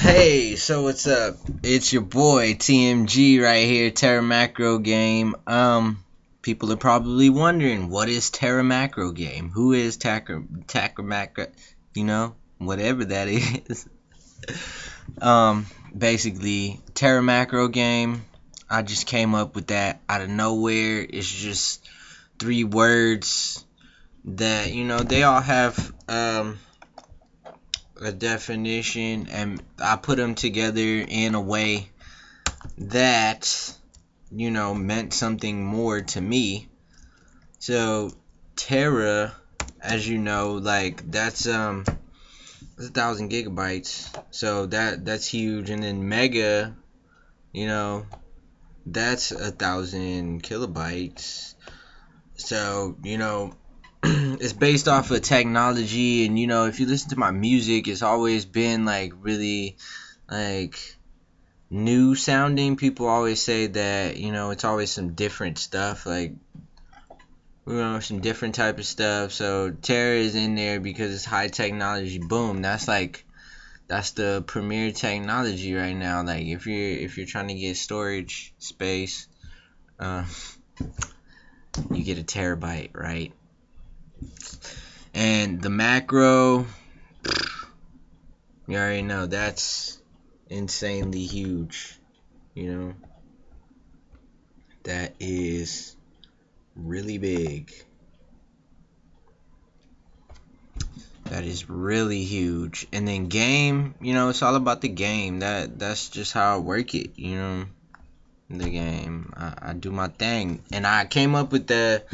Hey, so what's up? It's your boy TMG right here, Tera Macro Game. People are probably wondering, what is Tera Macro Game? Who is Tera Macro? Whatever that is. Basically, Tera Macro Game. I just came up with that out of nowhere. It's just three words that they all have a definition, and I put them together in a way that meant something more to me. So Tera, as you know, like that's 1,000 gigabytes, so that's huge. And then mega, you know that's 1,000 kilobytes. So it's based off of technology. And if you listen to my music, it's always been like really like new sounding. People always say that it's always some different stuff, like some different type of stuff. So Tera is in there because it's high technology. Boom, that's the premier technology right now. Like if you're trying to get storage space, you get a terabyte, right? And the macro, you already know, that's insanely huge. That is really big. That is really huge. And then game, it's all about the game. That's just how I work it. The game. I do my thing. And I came up with the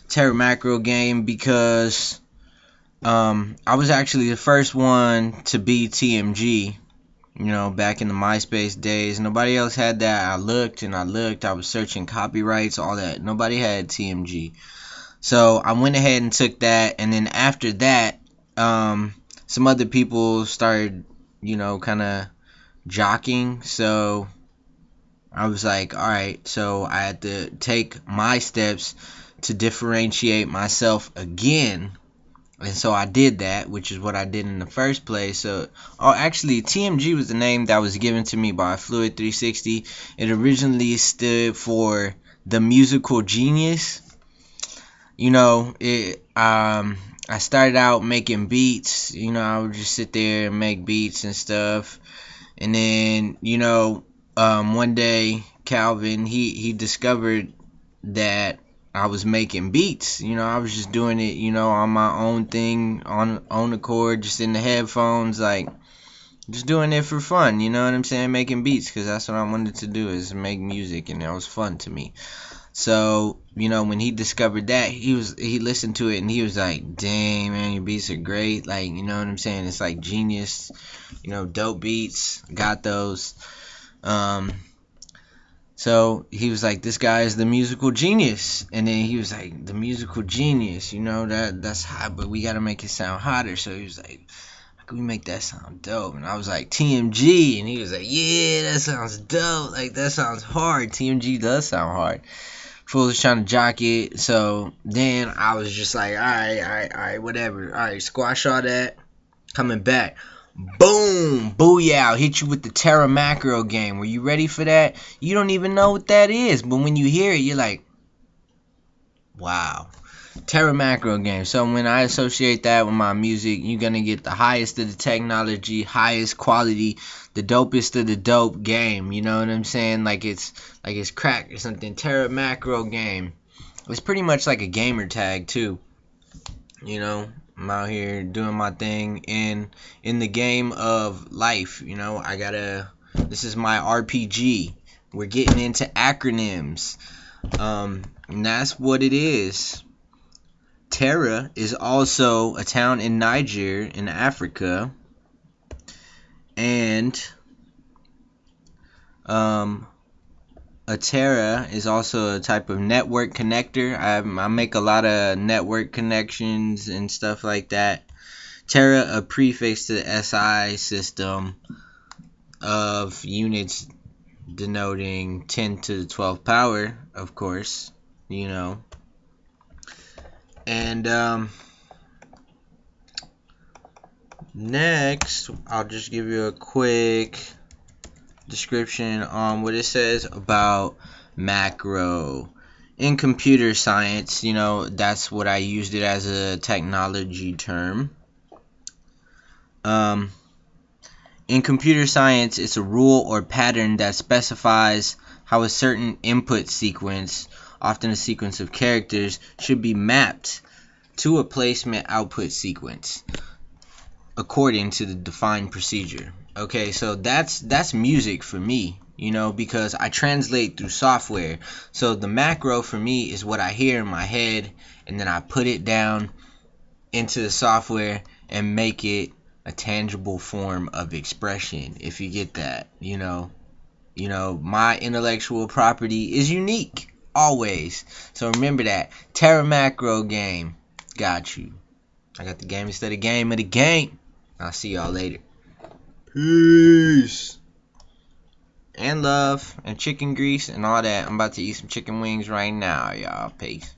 Tera Macro Game because I was actually the first one to be TMG. Back in the MySpace days. Nobody else had that. I looked. I was searching copyrights, all that. Nobody had TMG. So I went ahead and took that. And then after that, some other people started, kind of jockeying. So I was like, alright. So I had to take my steps to differentiate myself again. And so I did that, which is what I did in the first place. Actually, TMG was the name that was given to me by Fluid 360. It originally stood for the musical genius. I started out making beats. I would just sit there and make beats and stuff. And then, one day Calvin, he discovered that I was making beats. I was just doing it, on my own thing, on the chord, just in the headphones, like just doing it for fun. You know what I'm saying? Making beats, because that's what I wanted to do, is make music, and it was fun to me. So when he discovered that, he listened to it and he was like, "Dang, man, your beats are great." Like, you know what I'm saying? It's like genius, dope beats. Got those. So he was like, "This guy is the musical genius." And then he was like, "The musical genius, that's hot, but we gotta make it sound hotter." So he was like, "How can we make that sound dope?" And I was like, "TMG." And he was like, "Yeah, that sounds dope. Like, that sounds hard. TMG does sound hard." Fool was trying to jock it. So then I was just like, alright, whatever. Alright, squash all that. Coming back. Boom! Booyah! I'll hit you with the Tera Macro Game. Were you ready for that? You don't even know what that is. But when you hear it, you're like, wow. Tera Macro Game. So when I associate that with my music, you're going to get the highest of the technology, highest quality, the dopest of the dope game. You know what I'm saying? Like it's crack or something. Tera Macro Game. It's pretty much like a gamer tag too. I'm out here doing my thing in the game of life. This is my RPG. We're getting into acronyms. And that's what it is. Tera is also a town in Niger in Africa. And a Tera is also a type of network connector. I make a lot of network connections and stuff like that. Tera, a prefix to the SI system of units denoting 10 to the 12th power, of course, And Next, I'll just give you a quick description on what it says about macro. In computer science, that's what I used it as a technology term. In computer science, it's a rule or pattern that specifies how a certain input sequence, often a sequence of characters, should be mapped to a placement output sequence according to the defined procedure. Okay, so that's music for me, because I translate through software. So the macro for me is what I hear in my head, and then I put it down into the software and make it a tangible form of expression, if you get that. My intellectual property is unique always. So remember that. Tera macro game. Got you. I got the game instead of game of the game. I'll see y'all later. Peace. And love and chicken grease and all that. I'm about to eat some chicken wings right now, y'all. Peace.